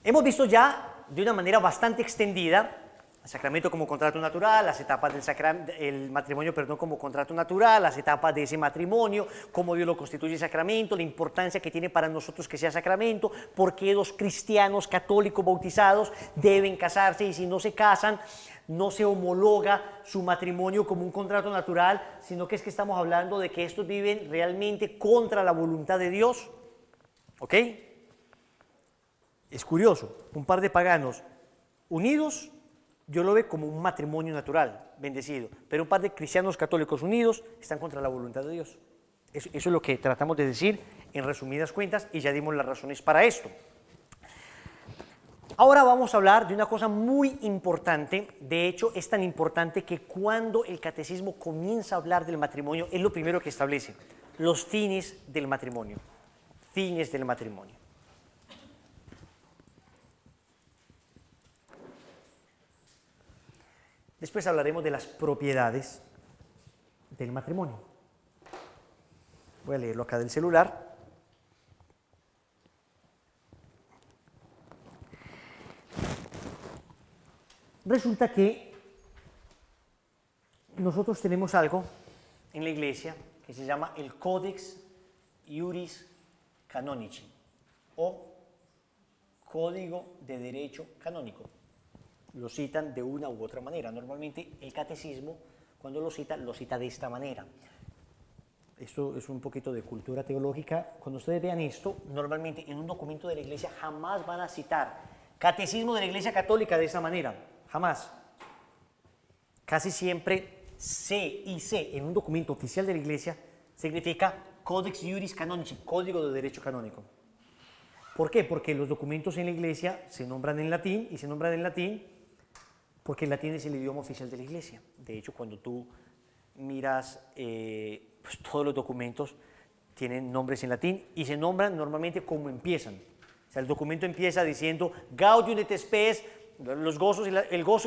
Hemos visto ya de una manera bastante extendida el sacramento como contrato natural, las etapas del matrimonio, como contrato natural, las etapas de ese matrimonio, cómo Dios lo constituye sacramento, la importancia que tiene para nosotros que sea sacramento, por qué los cristianos católicos bautizados deben casarse y si no se casan, no se homologa su matrimonio como un contrato natural, sino que es que estamos hablando de que estos viven realmente contra la voluntad de Dios. ¿Ok? Es curioso, un par de paganos unidos, yo lo veo como un matrimonio natural, bendecido, pero un par de cristianos católicos unidos están contra la voluntad de Dios. Eso es lo que tratamos de decir en resumidas cuentas y ya dimos las razones para esto. Ahora vamos a hablar de una cosa muy importante, de hecho es tan importante que cuando el catecismo comienza a hablar del matrimonio es lo primero que establece, los fines del matrimonio, fines del matrimonio. Después hablaremos de las propiedades del matrimonio. Voy a leerlo acá del celular. Resulta que nosotros tenemos algo en la iglesia que se llama el Codex Iuris Canonici o Código de Derecho Canónico. Lo citan de una u otra manera. Normalmente el catecismo, cuando lo cita de esta manera. Esto es un poquito de cultura teológica. Cuando ustedes vean esto, normalmente en un documento de la iglesia jamás van a citar catecismo de la iglesia católica de esa manera. Jamás. Casi siempre CIC en un documento oficial de la iglesia significa Codex Iuris Canonici, Código de Derecho Canónico. ¿Por qué? Porque los documentos en la iglesia se nombran en latín y se nombran en latín porque el latín es el idioma oficial de la iglesia. De hecho, cuando tú miras pues todos los documentos tienen nombres en latín y se nombran normalmente como empiezan. O sea, el documento empieza diciendo Gaudium et Spes, el gozo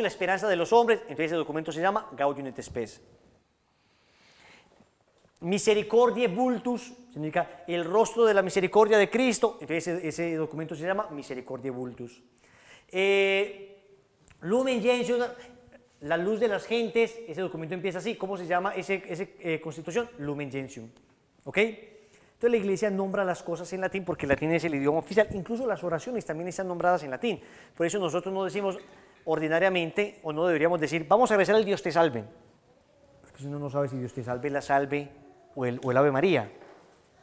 y la esperanza de los hombres, entonces el documento se llama Gaudium et Spes. Misericordiae Vultus, significa el rostro de la misericordia de Cristo, entonces ese documento se llama Misericordiae Vultus. Lumen Gentium, la luz de las gentes, ese documento empieza así. ¿Cómo se llama esa constitución? Lumen Gentium. ¿Ok? Entonces la iglesia nombra las cosas en latín porque el latín es el idioma oficial. Incluso las oraciones también están nombradas en latín. Por eso nosotros no decimos ordinariamente, o no deberíamos decir, vamos a rezar el Dios te salve. Porque si uno no sabe si Dios te salve, la salve o el Ave María.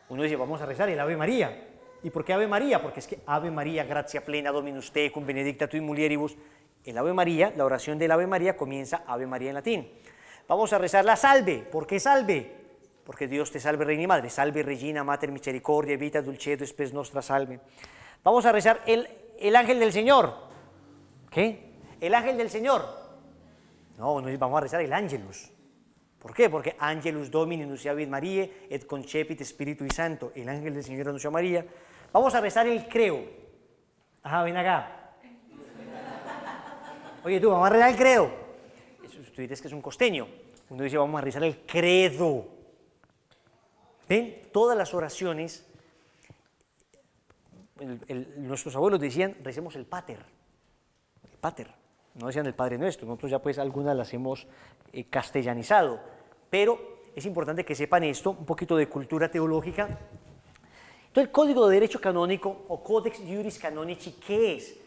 Uno dice, vamos a rezar el Ave María. ¿Y por qué Ave María? Porque es que Ave María, gratia plena, Dominus tecum, benedicta tu in mulieribus. El Ave María, la oración del Ave María comienza Ave María en latín. Vamos a rezar la salve. ¿Por qué salve? Porque Dios te salve, Reina y Madre. Salve Regina, Mater Misericordiae, Vita Dulcedo, Spes Nostra Salve. Vamos a rezar el ángel del Señor. ¿Qué? El ángel del Señor. No, vamos a rezar el Angelus. ¿Por qué? Porque Angelus Domini nunciavit Mariae et concepit Spiritui Santo. El ángel del Señor anunció a María. Vamos a rezar el Creo. Ajá, ven acá. Oye, tú, vamos a rezar el Credo. Tú dices que es un costeño. Uno dice, vamos a rezar el Credo. ¿Ven? Todas las oraciones, nuestros abuelos decían, recemos el Pater. El Pater. No decían el Padre Nuestro. Nosotros ya pues algunas las hemos castellanizado. Pero es importante que sepan esto, un poquito de cultura teológica. Entonces, el Código de Derecho Canónico o Codex Iuris Canonici, ¿qué es?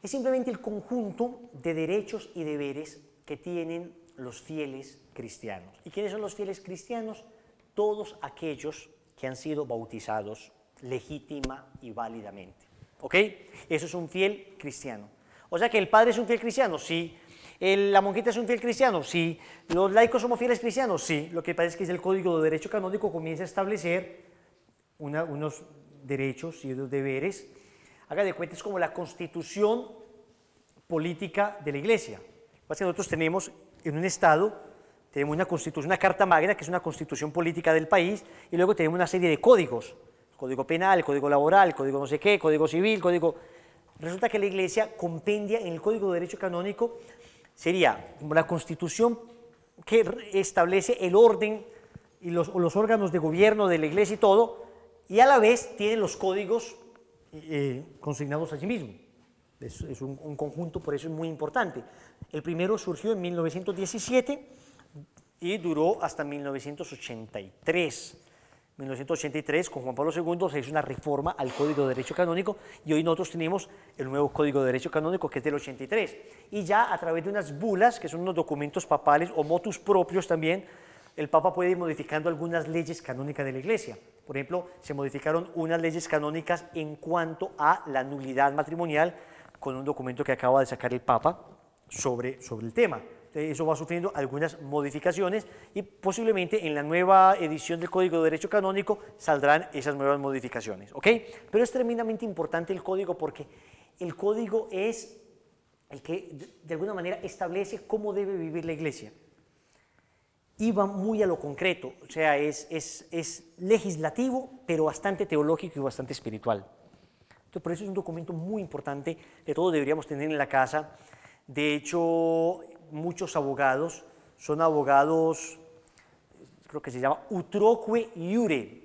Es simplemente el conjunto de derechos y deberes que tienen los fieles cristianos. ¿Y quiénes son los fieles cristianos? Todos aquellos que han sido bautizados legítima y válidamente. ¿Ok? Eso es un fiel cristiano. O sea que el padre es un fiel cristiano, sí. La monjita es un fiel cristiano, sí. Los laicos somos fieles cristianos, sí. Lo que pasa es que el Código de Derecho Canónico comienza a establecer unos derechos y unos deberes. Haga de cuenta, es como la constitución política de la iglesia. Nosotros tenemos en un estado, tenemos una constitución, una carta magna, que es una constitución política del país, y luego tenemos una serie de códigos, código penal, código laboral, código no sé qué, código civil, código... Resulta que la iglesia compendia en el Código de Derecho Canónico, sería como la constitución que establece el orden y los órganos de gobierno de la iglesia y todo, y a la vez tiene los códigos consignados allí mismo. Es un conjunto, por eso es muy importante. El primero surgió en 1917 y duró hasta 1983. 1983, con Juan Pablo II, se hizo una reforma al Código de Derecho Canónico y hoy nosotros tenemos el nuevo Código de Derecho Canónico, que es del 83. Y ya a través de unas bulas, que son unos documentos papales o motus propios también, el Papa puede ir modificando algunas leyes canónicas de la Iglesia. Por ejemplo, se modificaron unas leyes canónicas en cuanto a la nulidad matrimonial con un documento que acaba de sacar el Papa sobre el tema. Entonces, eso va sufriendo algunas modificaciones y posiblemente en la nueva edición del Código de Derecho Canónico saldrán esas nuevas modificaciones, ¿ok? Pero es tremendamente importante el código porque el código es el que de alguna manera establece cómo debe vivir la Iglesia. Y va muy a lo concreto, o sea, es legislativo, pero bastante teológico y bastante espiritual. Entonces, por eso es un documento muy importante que todos deberíamos tener en la casa. De hecho, muchos abogados son abogados, creo que se llama utroque iure,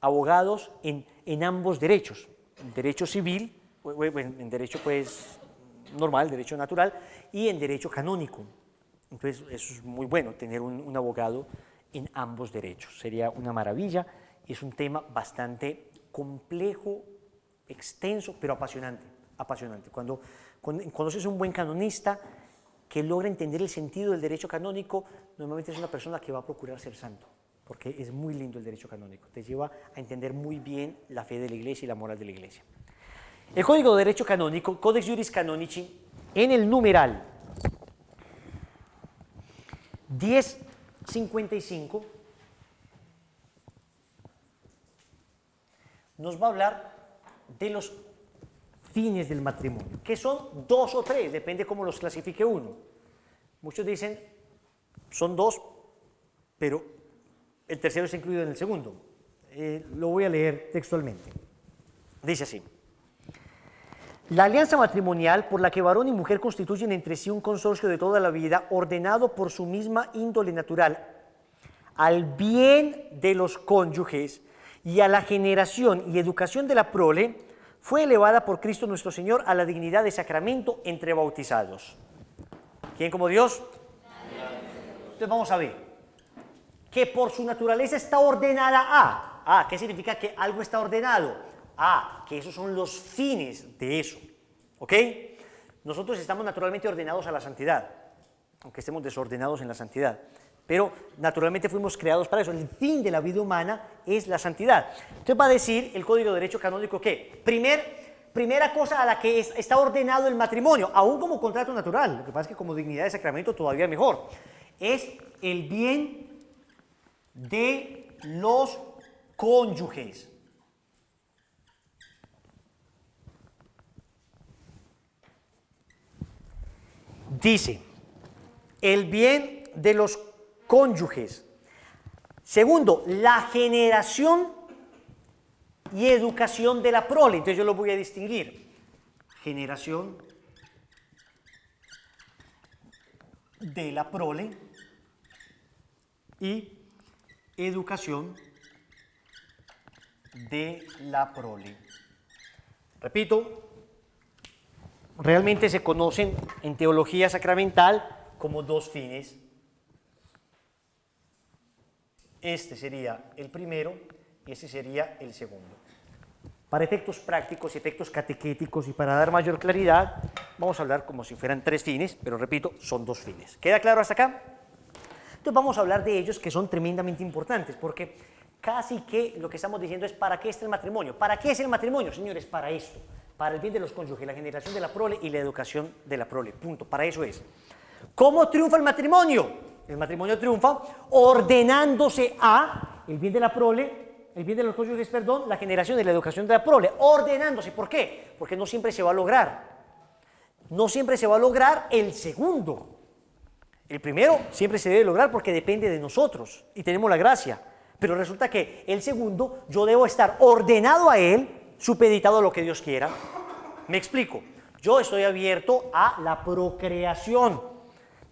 abogados en ambos derechos, en derecho civil, en derecho pues normal, derecho natural, y en derecho canónico. Entonces, eso es muy bueno, tener un abogado en ambos derechos. Sería una maravilla. Es un tema bastante complejo, extenso, pero apasionante. Apasionante. Cuando conoces a un buen canonista que logra entender el sentido del derecho canónico, normalmente es una persona que va a procurar ser santo, porque es muy lindo el derecho canónico. Te lleva a entender muy bien la fe de la Iglesia y la moral de la Iglesia. El Código de Derecho Canónico, Codex Iuris Canonici, en el numeral 1055 nos va a hablar de los fines del matrimonio, que son 2 o 3, depende cómo los clasifique uno. Muchos dicen son 2, pero el tercero está incluido en el segundo. Lo voy a leer textualmente. Dice así: la alianza matrimonial por la que varón y mujer constituyen entre sí un consorcio de toda la vida, ordenado por su misma índole natural, al bien de los cónyuges y a la generación y educación de la prole, fue elevada por Cristo nuestro Señor a la dignidad de sacramento entre bautizados. ¿Quién como Dios? Entonces vamos a ver que por su naturaleza está ordenada a. ¿Qué significa que algo está ordenado? Que esos son los fines de eso, ¿ok? Nosotros estamos naturalmente ordenados a la santidad, aunque estemos desordenados en la santidad, pero naturalmente fuimos creados para eso. El fin de la vida humana es la santidad. Entonces va a decir el Código de Derecho Canónico que primera cosa a la que está ordenado el matrimonio, aún como contrato natural, lo que pasa es que como dignidad de sacramento todavía mejor, es el bien de los cónyuges. Dice, el bien de los cónyuges. Segundo, la generación y educación de la prole. Entonces yo lo voy a distinguir. Generación de la prole y educación de la prole. Repito, realmente se conocen en teología sacramental como 2 fines. Este sería el primero y este sería el segundo. Para efectos prácticos y efectos catequéticos y para dar mayor claridad, vamos a hablar como si fueran 3 fines, pero repito, son 2 fines. ¿Queda claro hasta acá? Entonces vamos a hablar de ellos, que son tremendamente importantes, porque casi que lo que estamos diciendo es ¿para qué está el matrimonio? ¿Para qué es el matrimonio, señores? Para esto, para el bien de los cónyuges, la generación de la prole y la educación de la prole, punto, para eso es. ¿Cómo triunfa el matrimonio? El matrimonio triunfa ordenándose a el bien de la prole, el bien de los cónyuges, perdón, la generación y la educación de la prole, ordenándose. ¿Por qué? Porque no siempre se va a lograr. No siempre se va a lograr el segundo. El primero siempre se debe lograr porque depende de nosotros y tenemos la gracia. Pero resulta que el segundo, yo debo estar ordenado a él, supeditado a lo que Dios quiera. Me explico. Yo estoy abierto a la procreación,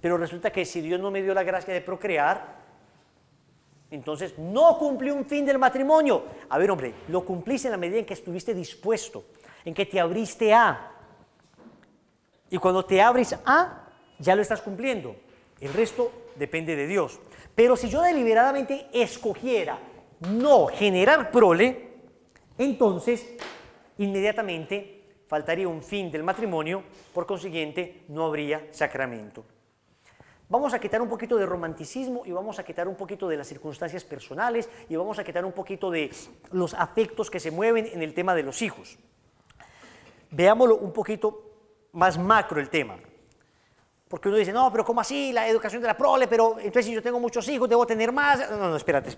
pero resulta que si Dios no me dio la gracia de procrear, entonces no cumplí un fin del matrimonio. A ver, hombre, lo cumpliste en la medida en que estuviste dispuesto, en que te abriste a. Y cuando te abres a, ya lo estás cumpliendo. El resto depende de Dios. Pero si yo deliberadamente escogiera no generar prole, entonces inmediatamente faltaría un fin del matrimonio, por consiguiente no habría sacramento. Vamos a quitar un poquito de romanticismo y vamos a quitar un poquito de las circunstancias personales y vamos a quitar un poquito de los afectos que se mueven en el tema de los hijos. Veámoslo un poquito más macro el tema. Porque uno dice, no, pero ¿cómo así? La educación de la prole, pero entonces si yo tengo muchos hijos, ¿debo tener más? No, espérate.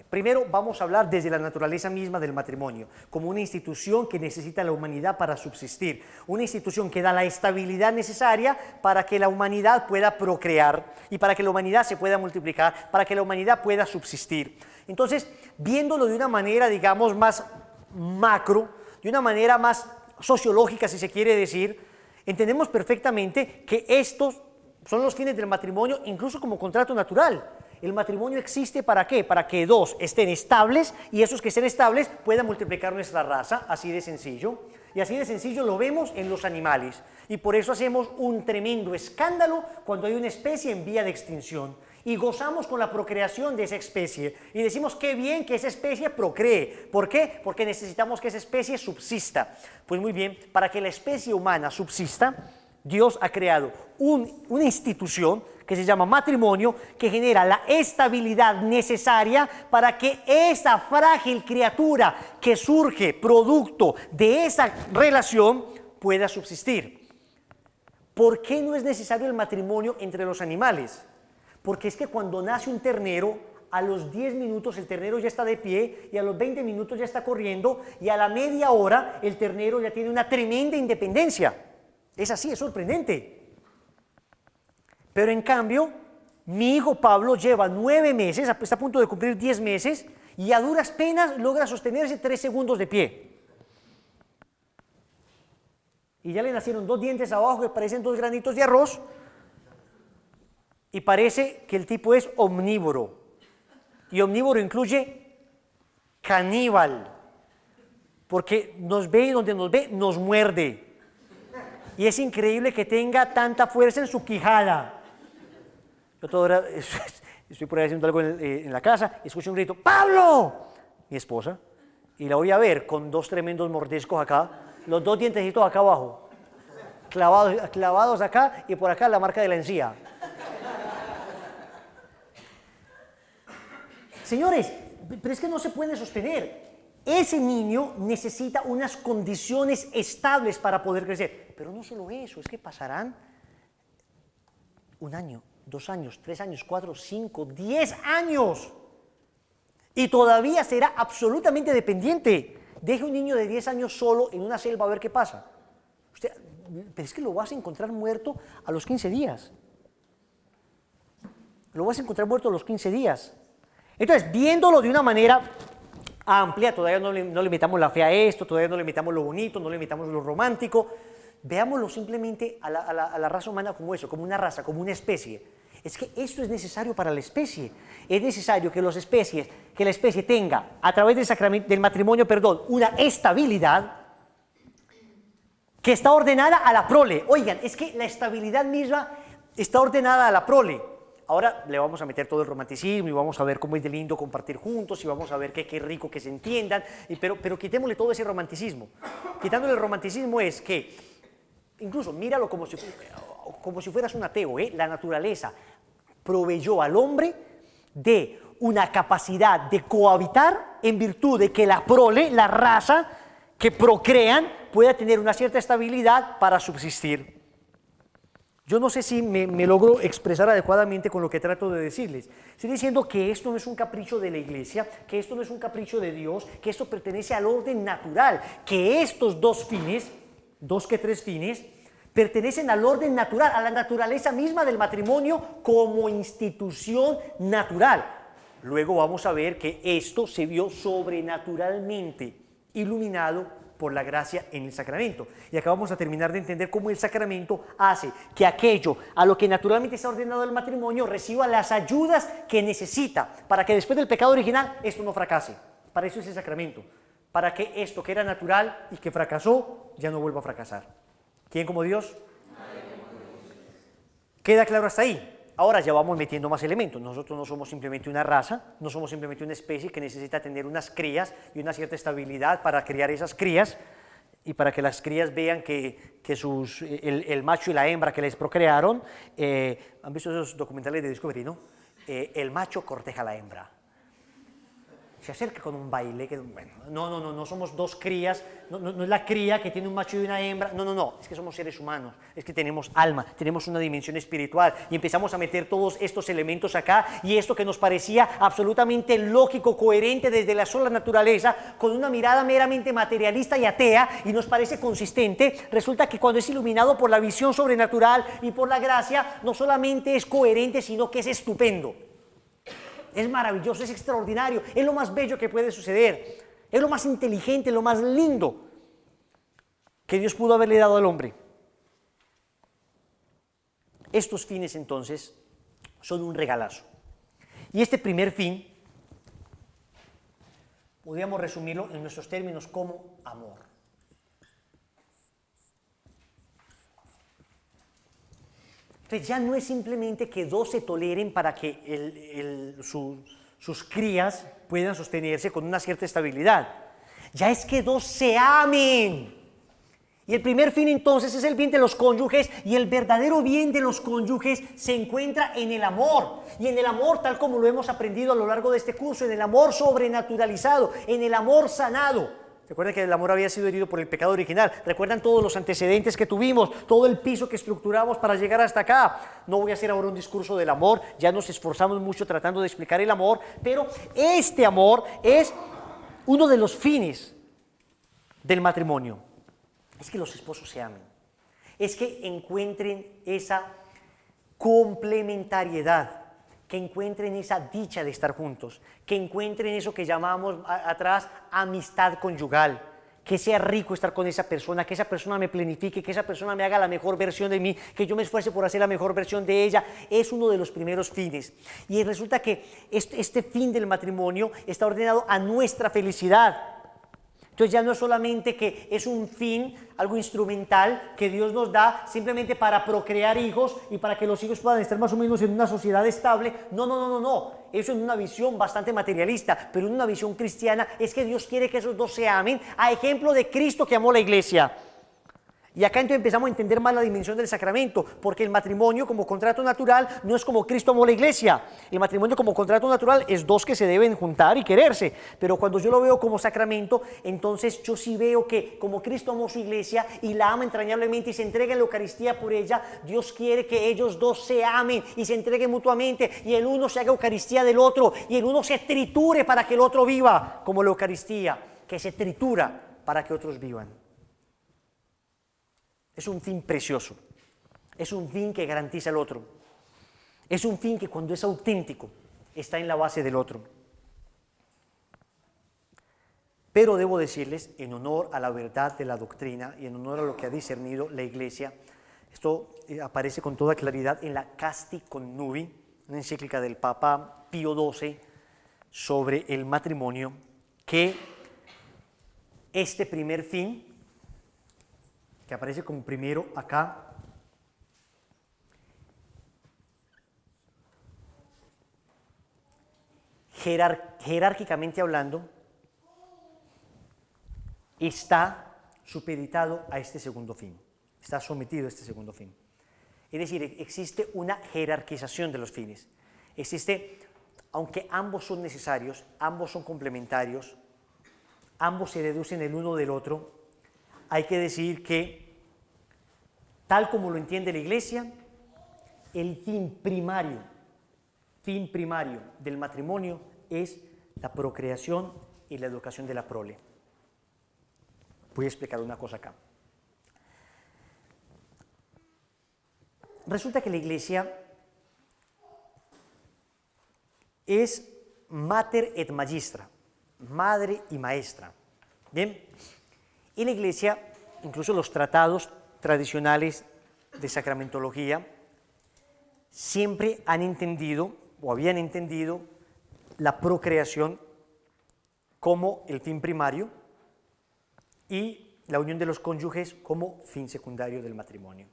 Primero vamos a hablar desde la naturaleza misma del matrimonio, como una institución que necesita la humanidad para subsistir, una institución que da la estabilidad necesaria para que la humanidad pueda procrear y para que la humanidad se pueda multiplicar, para que la humanidad pueda subsistir. Entonces, viéndolo de una manera, digamos, más macro, de una manera más sociológica, si se quiere decir, entendemos perfectamente que estos son los fines del matrimonio, incluso como contrato natural. El matrimonio existe ¿para qué? Para que dos estén estables y esos que estén estables puedan multiplicar nuestra raza, así de sencillo. Y así de sencillo lo vemos en los animales. Y por eso hacemos un tremendo escándalo cuando hay una especie en vía de extinción. Y gozamos con la procreación de esa especie. Y decimos qué bien que esa especie procree. ¿Por qué? Porque necesitamos que esa especie subsista. Pues muy bien, para que la especie humana subsista, Dios ha creado una institución que se llama matrimonio, que genera la estabilidad necesaria para que esa frágil criatura que surge producto de esa relación pueda subsistir. ¿Por qué no es necesario el matrimonio entre los animales? Porque es que cuando nace un ternero, a los 10 minutos el ternero ya está de pie y a los 20 minutos ya está corriendo y a la media hora el ternero ya tiene una tremenda independencia. Es así, es sorprendente. Pero en cambio, mi hijo Pablo lleva 9 meses, está a punto de cumplir 10 meses y a duras penas logra sostenerse 3 segundos de pie. Y ya le nacieron 2 dientes abajo que parecen 2 granitos de arroz. Y parece que el tipo es omnívoro. Y omnívoro incluye caníbal. Porque nos ve y donde nos ve nos muerde. Y es increíble que tenga tanta fuerza en su quijada. Yo toda hora estoy por ahí haciendo algo en la casa y escucho un grito, ¡Pablo! Mi esposa. Y la voy a ver con 2 tremendos mordiscos acá, los 2 dientecitos acá abajo. Clavados acá y por acá la marca de la encía. Señores, pero es que no se puede sostener. Ese niño necesita unas condiciones estables para poder crecer. Pero no solo eso, es que pasarán 1 año, 2 años, 3 años, 4, 5, 10 años. Y todavía será absolutamente dependiente. Deje un niño de 10 años solo en una selva a ver qué pasa. Pero es que lo vas a encontrar muerto a los 15 días. Lo vas a encontrar muerto a los 15 días. Entonces, viéndolo de una manera amplia, todavía no le metamos la fe a esto, todavía no le metamos lo bonito, no le metamos lo romántico, veámoslo simplemente a la raza humana como eso, como una raza, como una especie. Es que esto es necesario para la especie. Es necesario que la especie tenga, a través del matrimonio, una estabilidad que está ordenada a la prole. Oigan, es que la estabilidad misma está ordenada a la prole. Ahora le vamos a meter todo el romanticismo y vamos a ver cómo es de lindo compartir juntos y vamos a ver qué rico que se entiendan, pero quitémosle todo ese romanticismo. Quitándole el romanticismo es que, incluso míralo como si fueras un ateo, la naturaleza proveyó al hombre de una capacidad de cohabitar en virtud de que la prole, la raza que procrean, pueda tener una cierta estabilidad para subsistir. Yo no sé si me logro expresar adecuadamente con lo que trato de decirles. Estoy diciendo que esto no es un capricho de la iglesia, que esto no es un capricho de Dios, que esto pertenece al orden natural, que estos 2 fines, 2 que 3 fines, pertenecen al orden natural, a la naturaleza misma del matrimonio como institución natural. Luego vamos a ver que esto se vio sobrenaturalmente iluminado por la gracia en el sacramento. Y acá vamos a terminar de entender cómo el sacramento hace que aquello a lo que naturalmente está ordenado el matrimonio reciba las ayudas que necesita para que después del pecado original esto no fracase. Para eso es el sacramento, para que esto que era natural y que fracasó ya no vuelva a fracasar. ¿Quién como Dios? Queda claro hasta ahí. Ahora ya vamos metiendo más elementos. Nosotros no somos simplemente una raza, no somos simplemente una especie que necesita tener unas crías y una cierta estabilidad para criar esas crías y para que las crías vean que el macho y la hembra que les procrearon, ¿han visto esos documentales de Discovery, no? El macho corteja a la hembra. Se acerca con un baile, bueno, no somos dos crías, no es la cría que tiene un macho y una hembra, no, es que somos seres humanos, es que tenemos alma, tenemos una dimensión espiritual y empezamos a meter todos estos elementos acá y esto que nos parecía absolutamente lógico, coherente desde la sola naturaleza, con una mirada meramente materialista y atea y nos parece consistente, resulta que cuando es iluminado por la visión sobrenatural y por la gracia, no solamente es coherente, sino que es estupendo. Es maravilloso, es extraordinario, es lo más bello que puede suceder, es lo más inteligente, lo más lindo que Dios pudo haberle dado al hombre. Estos fines entonces son un regalazo. Y este primer fin, podríamos resumirlo en nuestros términos como amor. Entonces ya no es simplemente que dos se toleren para que sus crías puedan sostenerse con una cierta estabilidad. Ya es que dos se amen. Y el primer fin entonces es el bien de los cónyuges y el verdadero bien de los cónyuges se encuentra en el amor. Y en el amor tal como lo hemos aprendido a lo largo de este curso, en el amor sobrenaturalizado, en el amor sanado. Recuerden que el amor había sido herido por el pecado original. Recuerdan todos los antecedentes que tuvimos, todo el piso que estructuramos para llegar hasta acá. No voy a hacer ahora un discurso del amor, ya nos esforzamos mucho tratando de explicar el amor, pero este amor es uno de los fines del matrimonio. Es que los esposos se amen, es que encuentren esa complementariedad, que encuentren esa dicha de estar juntos, que encuentren eso que llamamos atrás amistad conyugal, que sea rico estar con esa persona, que esa persona me planifique, que esa persona me haga la mejor versión de mí, que yo me esfuerce por hacer la mejor versión de ella, es uno de los primeros fines. Y resulta que este fin del matrimonio está ordenado a nuestra felicidad. Entonces ya no es solamente que es un fin, algo instrumental que Dios nos da simplemente para procrear hijos y para que los hijos puedan estar más o menos en una sociedad estable. No. Eso es una visión bastante materialista, pero en una visión cristiana es que Dios quiere que esos dos se amen a ejemplo de Cristo que amó la iglesia. Y acá entonces empezamos a entender más la dimensión del sacramento, porque el matrimonio como contrato natural no es como Cristo amó la iglesia. El matrimonio como contrato natural es dos que se deben juntar y quererse, pero cuando yo lo veo como sacramento, entonces yo sí veo que como Cristo amó su iglesia y la ama entrañablemente y se entrega en la Eucaristía por ella, Dios quiere que ellos dos se amen y se entreguen mutuamente y el uno se haga Eucaristía del otro y el uno se triture para que el otro viva, como la Eucaristía, que se tritura para que otros vivan. Es un fin precioso, es un fin que garantiza el otro, es un fin que cuando es auténtico está en la base del otro. Pero debo decirles, en honor a la verdad de la doctrina y en honor a lo que ha discernido la Iglesia, esto aparece con toda claridad en la Casti Connubii, una encíclica del Papa Pío XII sobre el matrimonio, que este primer fin, que aparece como primero acá, jerárquicamente hablando, está supeditado a este segundo fin, está sometido a este segundo fin. Es decir, existe una jerarquización de los fines. Existe, aunque ambos son necesarios, ambos son complementarios, ambos se deducen el uno del otro, hay que decir que, tal como lo entiende la Iglesia, el fin primario del matrimonio es la procreación y la educación de la prole. Voy a explicar una cosa acá. Resulta que la Iglesia es mater et magistra, madre y maestra. Bien, y la Iglesia, incluso los tratados tradicionales de sacramentología, siempre han entendido o habían entendido la procreación como el fin primario y la unión de los cónyuges como fin secundario del matrimonio.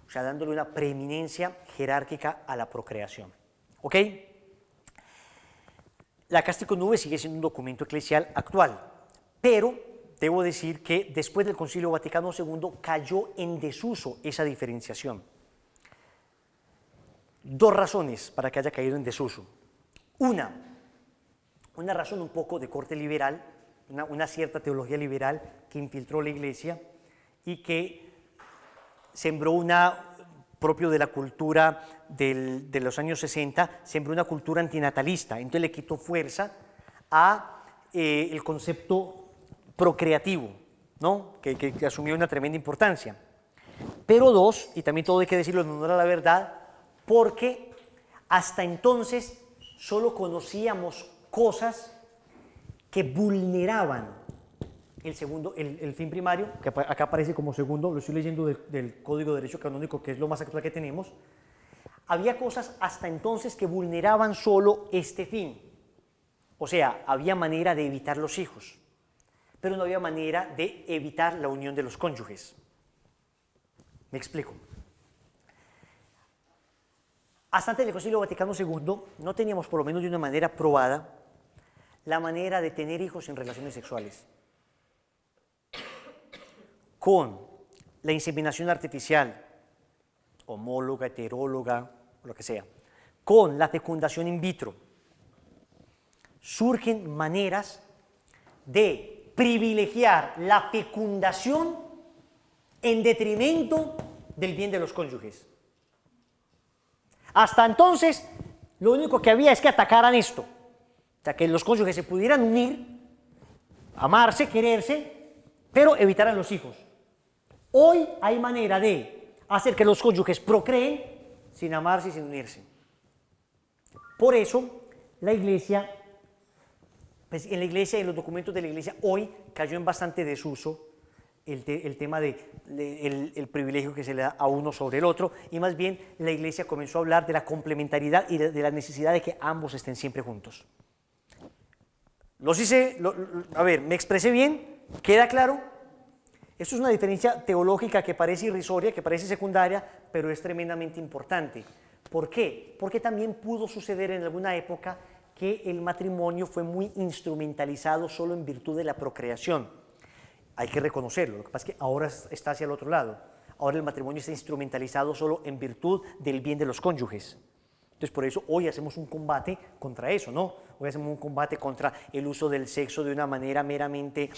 O sea, dándole una preeminencia jerárquica a la procreación. ¿Ok? La Cástico Nube sigue siendo un documento eclesial actual, pero debo decir que después del Concilio Vaticano II cayó en desuso esa diferenciación. Dos razones para que haya caído en desuso. Una razón un poco de corte liberal, una cierta teología liberal que infiltró la Iglesia y que sembró propio de la cultura de los años 60, sembró una cultura antinatalista, entonces le quitó fuerza a el concepto procreativo, ¿no? que asumió una tremenda importancia. Pero dos, y también todo hay que decirlo en honor a la verdad, porque hasta entonces solo conocíamos cosas que vulneraban el fin primario, que acá aparece como segundo, lo estoy leyendo del Código de Derecho Canónico, que es lo más actual que tenemos. Había cosas hasta entonces que vulneraban solo este fin. O sea, había manera de evitar los hijos, pero no había manera de evitar la unión de los cónyuges. Me explico. Hasta antes del Concilio Vaticano II no teníamos, por lo menos de una manera probada, la manera de tener hijos en relaciones sexuales. Con la inseminación artificial, homóloga, heteróloga, lo que sea, con la fecundación in vitro, surgen maneras de privilegiar la fecundación en detrimento del bien de los cónyuges. Hasta entonces, lo único que había es que atacaran esto, o sea, que los cónyuges se pudieran unir, amarse, quererse, pero evitaran los hijos. Hoy hay manera de hacer que los cónyuges procreen sin amarse y sin unirse. Por eso, la Iglesia, pues en la Iglesia y en los documentos de la Iglesia, hoy cayó en bastante desuso el tema del privilegio que se le da a uno sobre el otro, y más bien la Iglesia comenzó a hablar de la complementariedad y de la necesidad de que ambos estén siempre juntos. A ver, ¿me expresé bien? ¿Queda claro? Esto es una diferencia teológica que parece irrisoria, que parece secundaria, pero es tremendamente importante. ¿Por qué? Porque también pudo suceder en alguna época que el matrimonio fue muy instrumentalizado solo en virtud de la procreación. Hay que reconocerlo, lo que pasa es que ahora está hacia el otro lado. Ahora el matrimonio está instrumentalizado solo en virtud del bien de los cónyuges. Entonces, por eso hoy hacemos un combate contra eso, ¿no? Hoy hacemos un combate contra el uso del sexo de una manera meramente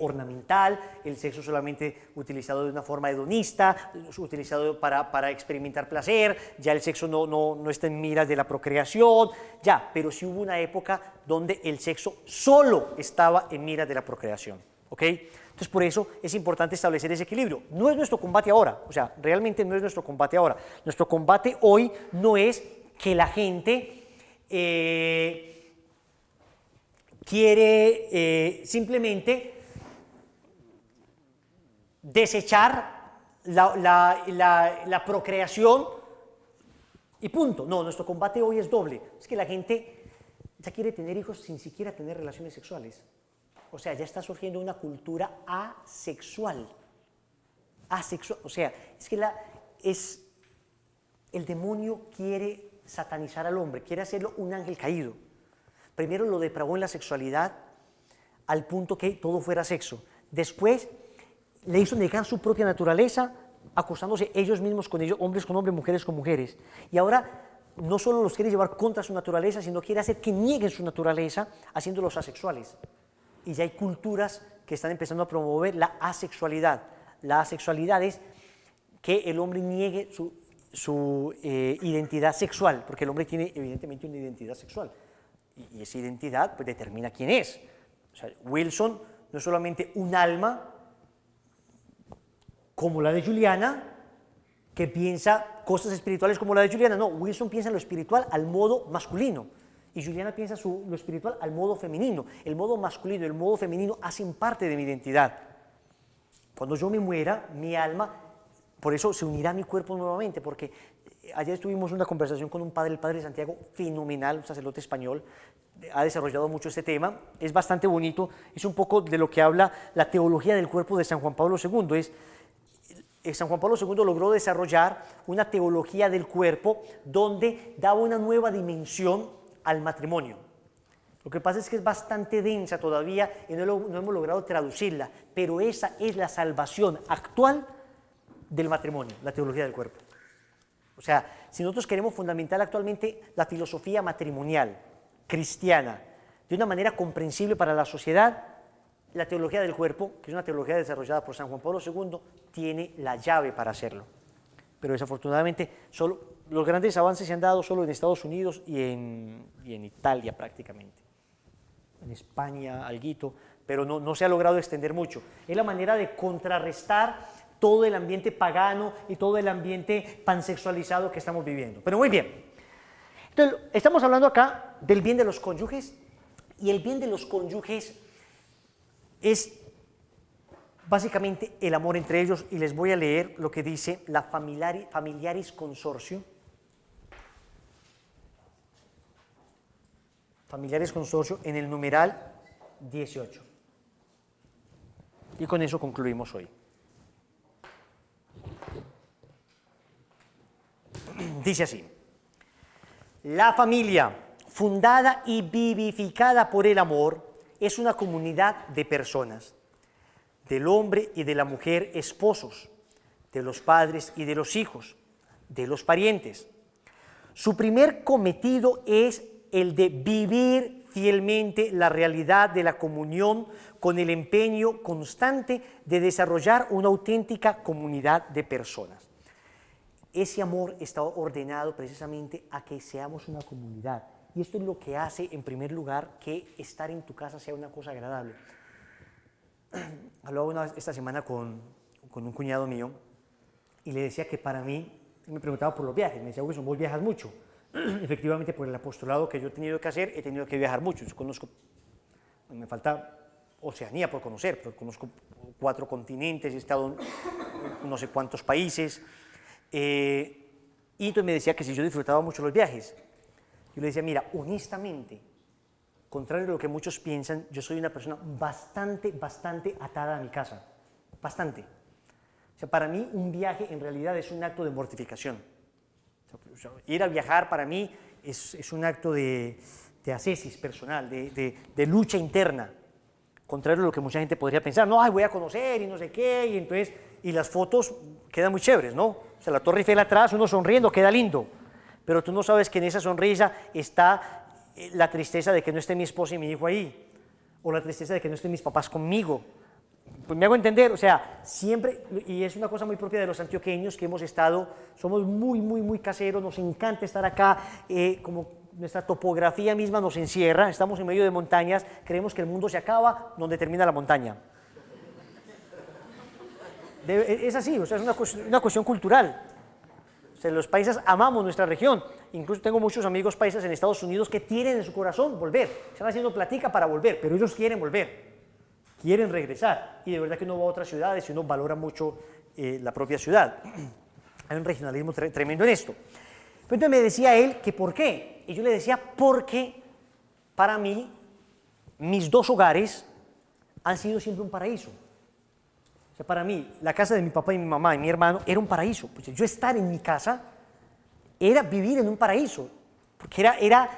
ornamental, el sexo solamente utilizado de una forma hedonista, utilizado para experimentar placer, ya el sexo no está en miras de la procreación, ya, pero sí hubo una época donde el sexo solo estaba en miras de la procreación, ¿ok? Entonces, por eso es importante establecer ese equilibrio. No es nuestro combate ahora, o sea, realmente no es nuestro combate ahora. Nuestro combate hoy no es que la gente quiere simplemente desechar la procreación y punto. No, nuestro combate hoy es doble. Es que la gente ya quiere tener hijos sin siquiera tener relaciones sexuales. O sea, ya está surgiendo una cultura asexual. Asexual, o sea, es que el demonio quiere satanizar al hombre, quiere hacerlo un ángel caído. Primero lo depravó en la sexualidad al punto que todo fuera sexo. Después le hizo negar su propia naturaleza, acostándose ellos mismos con ellos, hombres con hombres, mujeres con mujeres. Y ahora no solo los quiere llevar contra su naturaleza, sino quiere hacer que nieguen su naturaleza, haciéndolos asexuales. Y ya hay culturas que están empezando a promover la asexualidad. La asexualidad es que el hombre niegue su identidad sexual, porque el hombre tiene evidentemente una identidad sexual. Y esa identidad pues determina quién es. O sea, Wilson no es solamente un alma como la de Juliana, que piensa cosas espirituales como la de Juliana. No, Wilson piensa en lo espiritual al modo masculino. Y Juliana piensa lo espiritual al modo femenino. El modo masculino y el modo femenino hacen parte de mi identidad. Cuando yo me muera, mi alma, por eso se unirá a mi cuerpo nuevamente, porque ayer tuvimos una conversación con un padre, el padre Santiago, fenomenal, un sacerdote español, ha desarrollado mucho este tema, es bastante bonito, es un poco de lo que habla la teología del cuerpo de San Juan Pablo II, es San Juan Pablo II logró desarrollar una teología del cuerpo donde daba una nueva dimensión al matrimonio. Lo que pasa es que es bastante densa todavía y no hemos logrado traducirla, pero esa es la salvación actual del matrimonio, la teología del cuerpo. O sea, si nosotros queremos fundamentar actualmente la filosofía matrimonial cristiana de una manera comprensible para la sociedad, la teología del cuerpo, que es una teología desarrollada por San Juan Pablo II, tiene la llave para hacerlo. Pero desafortunadamente los grandes avances se han dado solo en Estados Unidos y en Italia prácticamente. En España, alguito, pero no se ha logrado extender mucho. Es la manera de contrarrestar todo el ambiente pagano y todo el ambiente pansexualizado que estamos viviendo. Pero muy bien. Entonces, estamos hablando acá del bien de los cónyuges, y el bien de los cónyuges es básicamente el amor entre ellos, y les voy a leer lo que dice la Familiaris Consortio. Familiaris Consortio en el numeral 18. Y con eso concluimos hoy. Dice así: la familia, fundada y vivificada por el amor, es una comunidad de personas, del hombre y de la mujer esposos, de los padres y de los hijos, de los parientes. Su primer cometido es el de vivir fielmente la realidad de la comunión con el empeño constante de desarrollar una auténtica comunidad de personas. Ese amor está ordenado precisamente a que seamos una comunidad. Y esto es lo que hace, en primer lugar, que estar en tu casa sea una cosa agradable. Hablaba esta semana con un cuñado mío y le decía que para mí, me preguntaba por los viajes, me decía, Wilson, vos viajas mucho. Efectivamente, por el apostolado que yo he tenido que hacer, he tenido que viajar mucho. Yo conozco, me falta Oceanía por conocer, pero conozco 4 continentes, he estado en no sé cuántos países. Y entonces me decía que si yo disfrutaba mucho los viajes. Yo le decía, mira, honestamente, contrario a lo que muchos piensan, yo soy una persona bastante atada a mi casa. Bastante. O sea, para mí un viaje en realidad es un acto de mortificación. O sea, ir a viajar para mí es un acto de ascesis personal, de lucha interna. Contrario a lo que mucha gente podría pensar, no, ay, voy a conocer y no sé qué, y entonces, y las fotos quedan muy chéveres, ¿no? O sea, la Torre Eiffel atrás, uno sonriendo, queda lindo, pero tú no sabes que en esa sonrisa está la tristeza de que no esté mi esposa y mi hijo ahí, o la tristeza de que no estén mis papás conmigo. Pues me hago entender, o sea, siempre, y es una cosa muy propia de los antioqueños que hemos estado, somos muy caseros, nos encanta estar acá, como nuestra topografía misma nos encierra, estamos en medio de montañas, creemos que el mundo se acaba donde termina la montaña. Es así, o sea, es una cuestión cultural. O sea, los paisas amamos nuestra región, incluso tengo muchos amigos paisas en Estados Unidos que tienen en su corazón volver, están haciendo platica para volver, pero ellos quieren volver, quieren regresar, y de verdad que uno va a otras ciudades y uno valora mucho la propia ciudad. Hay un regionalismo tremendo en esto. Entonces me decía él que ¿por qué? Y yo le decía, porque para mí, mis 2 hogares han sido siempre un paraíso. O sea, para mí, la casa de mi papá y mi mamá y mi hermano era un paraíso. Pues yo estar en mi casa era vivir en un paraíso, porque era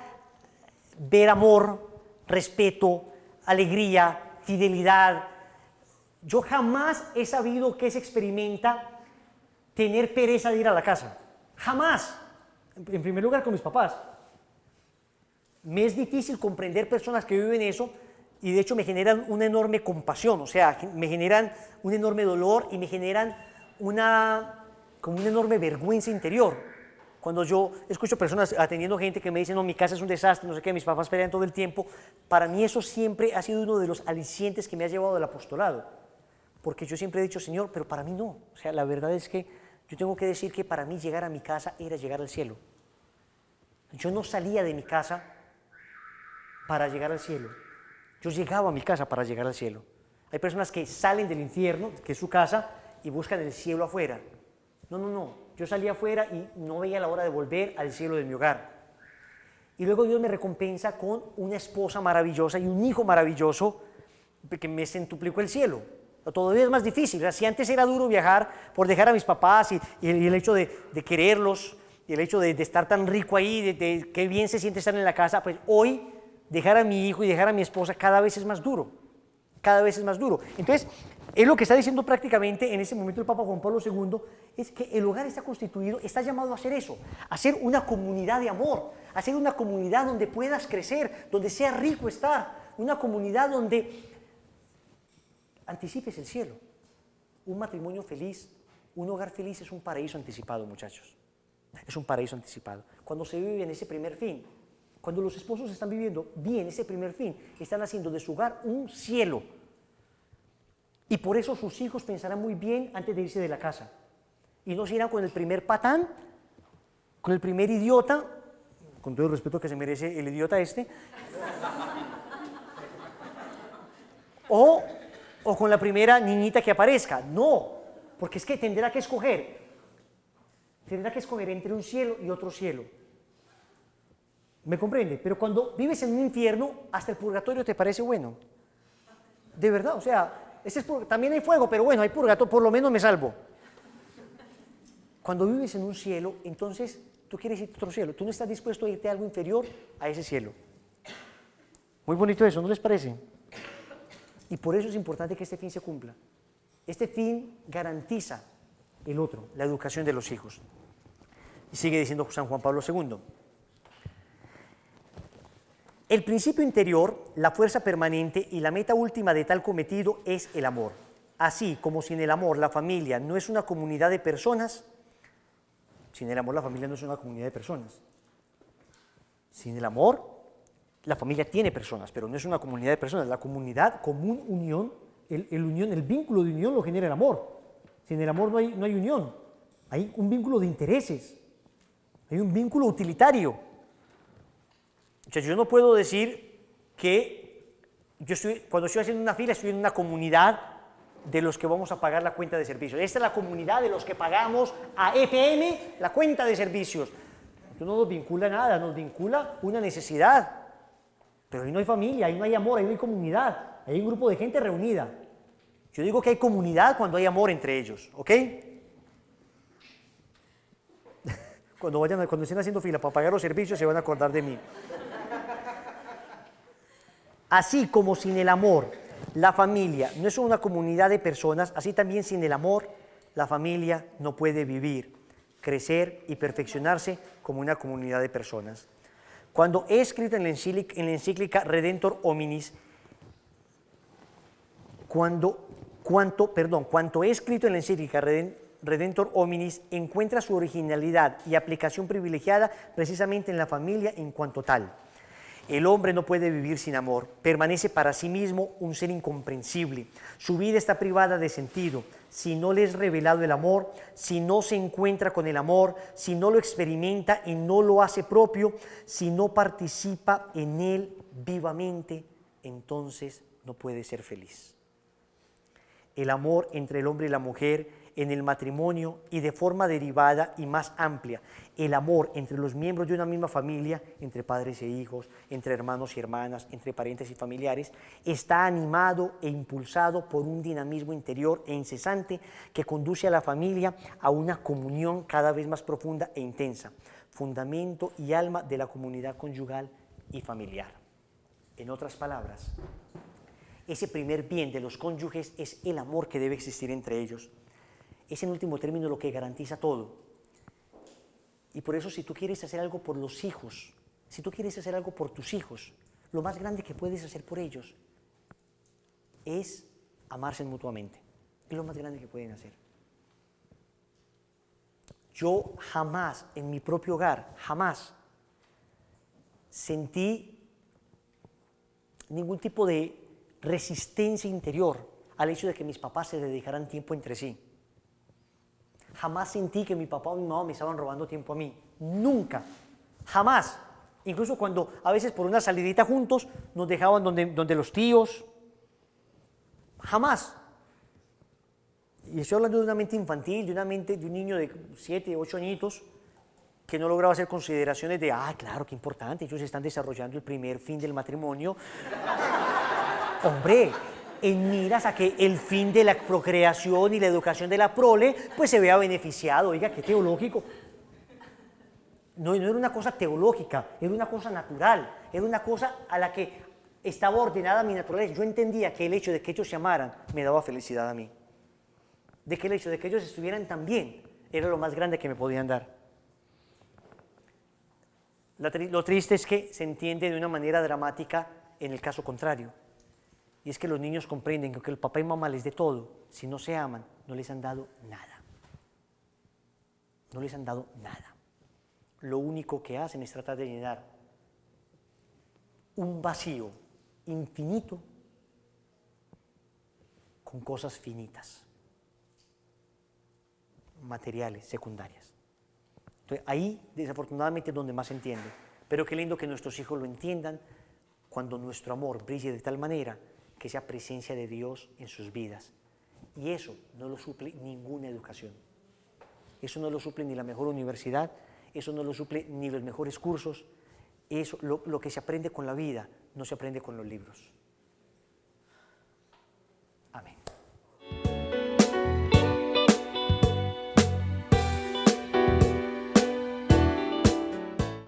ver amor, respeto, alegría, fidelidad. Yo jamás he sabido que se experimenta tener pereza de ir a la casa. Jamás. En primer lugar, con mis papás. Me es difícil comprender personas que viven eso y de hecho me generan una enorme compasión, o sea, me generan un enorme dolor y me generan como una enorme vergüenza interior. Cuando yo escucho personas atendiendo gente que me dicen, no, mi casa es un desastre, no sé qué, mis papás pelean todo el tiempo, para mí eso siempre ha sido uno de los alicientes que me ha llevado al apostolado, porque yo siempre he dicho, Señor, pero para mí no. O sea, la verdad es que yo tengo que decir que para mí llegar a mi casa era llegar al cielo. Yo no salía de mi casa para llegar al cielo. Yo llegaba a mi casa para llegar al cielo. Hay personas que salen del infierno, que es su casa, y buscan el cielo afuera. No. Yo salía afuera y no veía la hora de volver al cielo de mi hogar. Y luego Dios me recompensa con una esposa maravillosa y un hijo maravilloso que me centuplicó el cielo. Todavía es más difícil. O sea, si antes era duro viajar por dejar a mis papás y el hecho de quererlos, y el hecho de estar tan rico ahí, de qué bien se siente estar en la casa, pues hoy dejar a mi hijo y dejar a mi esposa cada vez es más duro. Cada vez es más duro. Entonces, es lo que está diciendo prácticamente en ese momento el Papa Juan Pablo II, es que el hogar está constituido, está llamado a hacer eso, a ser una comunidad de amor, a ser una comunidad donde puedas crecer, donde sea rico estar, una comunidad donde anticipes el cielo. Un matrimonio feliz, un hogar feliz es un paraíso anticipado, muchachos. Es un paraíso anticipado. Cuando se vive en ese primer fin, cuando los esposos están viviendo bien ese primer fin, están haciendo de su hogar un cielo. Y por eso sus hijos pensarán muy bien antes de irse de la casa. Y no se irán con el primer patán, con el primer idiota, con todo el respeto que se merece el idiota este, o con la primera niñita que aparezca. No, porque es que tendrá que escoger entre un cielo y otro cielo. ¿Me comprende? Pero cuando vives en un infierno, hasta el purgatorio te parece bueno. De verdad, o sea, también hay fuego, pero bueno, hay purgatorio, por lo menos me salvo. Cuando vives en un cielo, entonces tú quieres irte a otro cielo. Tú no estás dispuesto a irte a algo inferior a ese cielo. Muy bonito eso, ¿no les parece? Y por eso es importante que este fin se cumpla. Este fin garantiza el otro, la educación de los hijos. Y sigue diciendo San Juan Pablo II. El principio interior, la fuerza permanente y la meta última de tal cometido es el amor. Así como sin el amor la familia no es una comunidad de personas, sin el amor la familia no es una comunidad de personas. Sin el amor la familia tiene personas, pero no es una comunidad de personas. La comunidad, común, unión, el vínculo de unión lo genera el amor. Sin el amor no hay unión, hay un vínculo de intereses, hay un vínculo utilitario. Yo no puedo decir que cuando estoy haciendo una fila estoy en una comunidad de los que vamos a pagar la cuenta de servicios. Esta es la comunidad de los que pagamos a EPM la cuenta de servicios. Esto no nos vincula nada, nos vincula una necesidad. Pero ahí no hay familia, ahí no hay amor, ahí no hay comunidad, ahí hay un grupo de gente reunida. Yo digo que hay comunidad cuando hay amor entre ellos, ¿ok? Cuando estén haciendo fila para pagar los servicios se van a acordar de mí. Así como sin el amor la familia no es una comunidad de personas, así también sin el amor la familia no puede vivir, crecer y perfeccionarse como una comunidad de personas. Cuando he escrito en la encíclica Redentor Hominis, cuanto he escrito en la encíclica Redentor Hominis encuentra su originalidad y aplicación privilegiada precisamente en la familia en cuanto tal. El hombre no puede vivir sin amor, permanece para sí mismo un ser incomprensible. Su vida está privada de sentido. Si no le es revelado el amor, si no se encuentra con el amor, si no lo experimenta y no lo hace propio, si no participa en él vivamente, entonces no puede ser feliz. El amor entre el hombre y la mujer en el matrimonio y de forma derivada y más amplia, el amor entre los miembros de una misma familia, entre padres e hijos, entre hermanos y hermanas, entre parientes y familiares, está animado e impulsado por un dinamismo interior e incesante que conduce a la familia a una comunión cada vez más profunda e intensa, fundamento y alma de la comunidad conyugal y familiar. En otras palabras, ese primer bien de los cónyuges es el amor que debe existir entre ellos. Es en último término lo que garantiza todo. Y por eso si tú quieres hacer algo por los hijos, si tú quieres hacer algo por tus hijos, lo más grande que puedes hacer por ellos es amarse mutuamente. Es lo más grande que pueden hacer. Yo jamás, en mi propio hogar, jamás sentí ningún tipo de resistencia interior al hecho de que mis papás se dedicaran tiempo entre sí. Jamás sentí que mi papá o mi mamá me estaban robando tiempo a mí. Nunca. Jamás. Incluso cuando a veces por una salidita juntos nos dejaban donde los tíos. Jamás. Y estoy hablando de una mente infantil, de una mente de un niño de 7, 8 añitos que no lograba hacer consideraciones de, claro, qué importante, ellos están desarrollando el primer fin del matrimonio. Hombre, en miras a que el fin de la procreación y la educación de la prole pues se vea beneficiado. Oiga, qué teológico. No era una cosa teológica, era una cosa natural, era una cosa a la que estaba ordenada mi naturaleza. Yo entendía que el hecho de que ellos se amaran me daba felicidad a mí, de que el hecho de que ellos estuvieran tan bien era lo más grande que me podían dar. Lo triste es que se entiende de una manera dramática en el caso contrario, y es que los niños comprenden que aunque el papá y mamá les dé todo, si no se aman, no les han dado nada. No les han dado nada. Lo único que hacen es tratar de llenar un vacío infinito con cosas finitas, materiales, secundarias. Entonces, ahí desafortunadamente es donde más se entiende, pero qué lindo que nuestros hijos lo entiendan cuando nuestro amor brille de tal manera que sea presencia de Dios en sus vidas. Y eso no lo suple ninguna educación, eso no lo suple ni la mejor universidad, eso no lo suple ni los mejores cursos, eso, lo que se aprende con la vida no se aprende con los libros.